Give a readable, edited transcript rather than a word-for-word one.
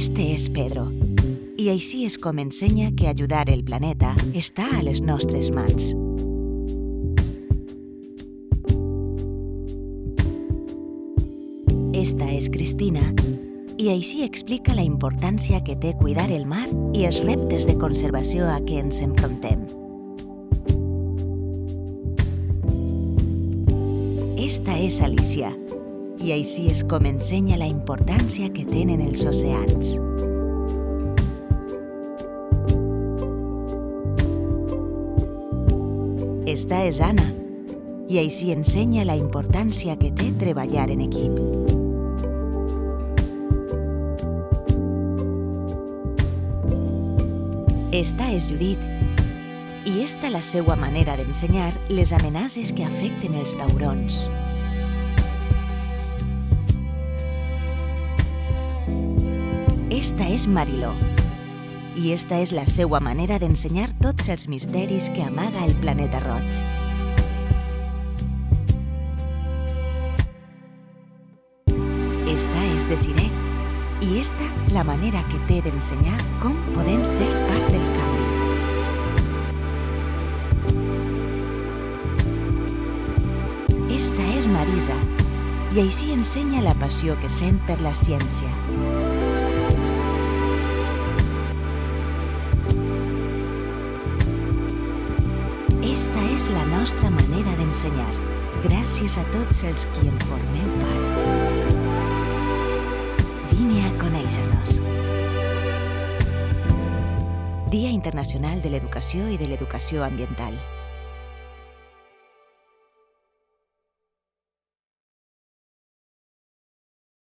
Este és Pedro, i així és com ensenya que ajudar el planeta està a les nostres mans. Esta és Cristina, i així explica la importància que té cuidar el mar i els reptes de conservació a què ens enfrontem. Esta és Alicia, i així és com ensenya la importància que tenen els oceans. Esta és Anna, i així ensenya la importància que té treballar en equip. Esta és Judit, i esta la seua manera d'ensenyar les amenaces que afecten els taurons. Esta és Mariló, i esta és la seua manera d'ensenyar tots els misteris que amaga el planeta roig. Esta és Desiree, i esta la manera que té d'ensenyar com podem ser part del canvi. Esta és Marisa, i així ensenya la passió que sent per la ciència. Esta és la nostra manera d'ensenyar, gràcies a tots els qui en formeu part. Vine a conèixer-nos. Dia Internacional de l'Educació i de l'Educació Ambiental.